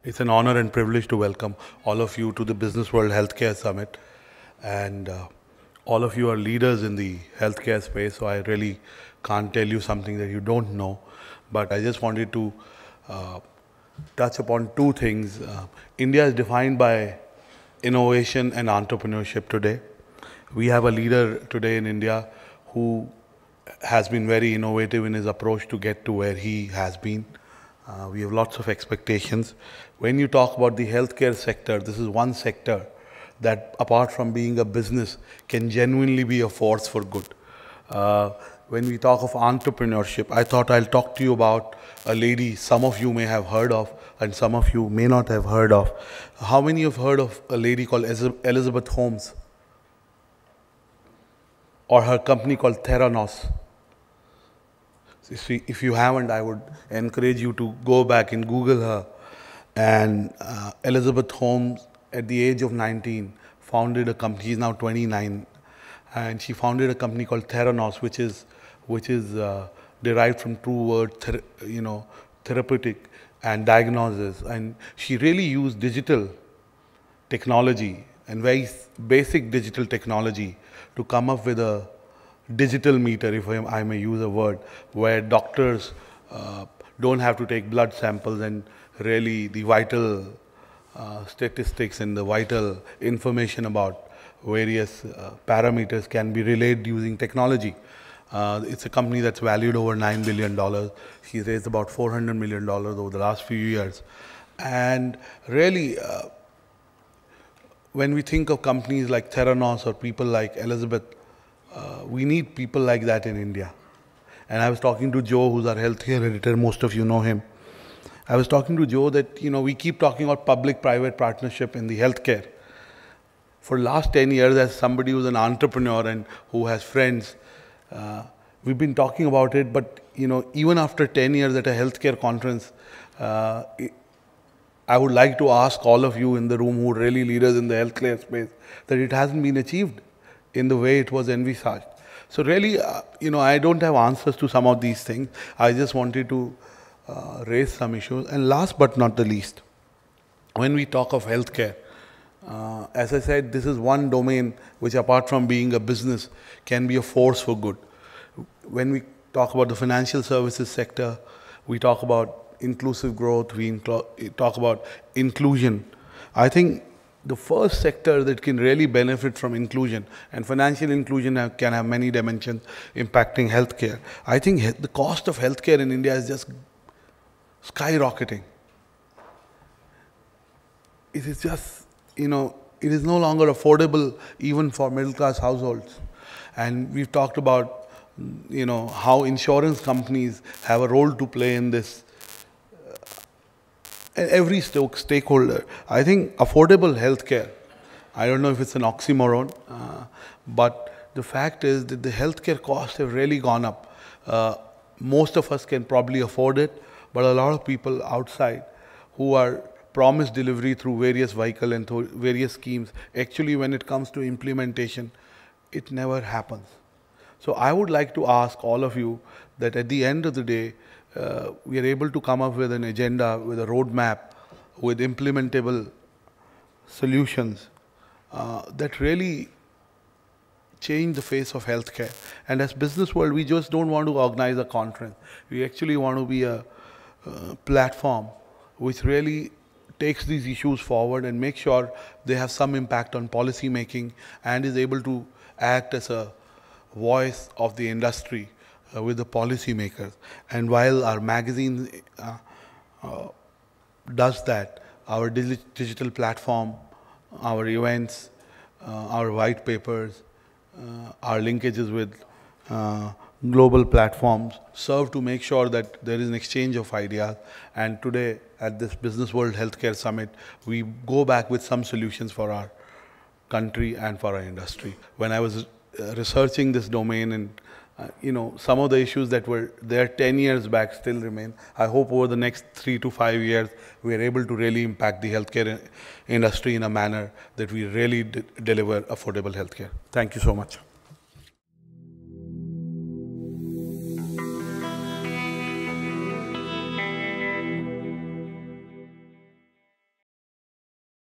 It's an honor and privilege to welcome all of you to the Business World Healthcare Summit. And all of you are leaders in the healthcare space, so I really can't tell you something that you don't know. But I just wanted to touch upon two things. India is defined by innovation and entrepreneurship today. We have a leader today in India who has been very innovative in his approach to get to where he has been. We have lots of expectations. When you talk about the healthcare sector, this is one sector that, apart from being a business, can genuinely be a force for good. When we talk of entrepreneurship, I thought I'll talk to you about a lady some of you may have heard of and some of you may not have heard of. How many have heard of a lady called Elizabeth Holmes? Or her company called Theranos? If you haven't, I would encourage you to go back and Google her. And Elizabeth Holmes, at the age of 19, founded a company. She's now 29, and she founded a company called Theranos, which is derived from two words, therapeutic and diagnosis. And she really used digital technology and very basic digital technology to come up with a digital meter, if I may use a word, where doctors don't have to take blood samples and really the vital statistics and the vital information about various parameters can be relayed using technology. It's a company that's valued over $9 billion. She's raised about $400 million over the last few years. And really, when we think of companies like Theranos or people like Elizabeth, we need people like that in India. And I was talking to Joe, who's our healthcare editor. Most of you know him. I was talking to Joe that, we keep talking about public-private partnership in the healthcare. For the last 10 years, as somebody who's an entrepreneur and who has friends, we've been talking about it. But, even after 10 years at a healthcare conference, I would like to ask all of you in the room who are really leaders in the healthcare space that it hasn't been achieved in the way it was envisaged. So really, I don't have answers to some of these things. I just wanted to raise some issues. And last but not the least, when we talk of healthcare, as I said, this is one domain which, apart from being a business, can be a force for good. When we talk about the financial services sector, we talk about inclusive growth, we talk about inclusion. I think the first sector that can really benefit from inclusion, and financial inclusion can have many dimensions impacting healthcare. I think the cost of healthcare in India is just skyrocketing. It is just, it is no longer affordable even for middle class households. And we've talked about, how insurance companies have a role to play in this. Every stakeholder. I think affordable healthcare, I don't know if it's an oxymoron, but the fact is that the healthcare costs have really gone up. Most of us can probably afford it, but a lot of people outside who are promised delivery through various vehicles and through various schemes, actually when it comes to implementation, it never happens. So I would like to ask all of you that at the end of the day, we are able to come up with an agenda, with a roadmap, with implementable solutions that really change the face of healthcare. And as Business World, we just don't want to organize a conference. We actually want to be a platform which really takes these issues forward and make sure they have some impact on policy making and is able to act as a voice of the industry with the policy makers. And while our magazine does that, our digital platform, our events, our white papers, our linkages with global platforms serve to make sure that there is an exchange of ideas. And today at this Business World Healthcare Summit, we go back with some solutions for our country and for our industry. When I was researching this domain and some of the issues that were there 10 years back still remain. I hope over the next 3 to 5 years, we are able to really impact the healthcare industry in a manner that we really deliver affordable healthcare. Thank you so much.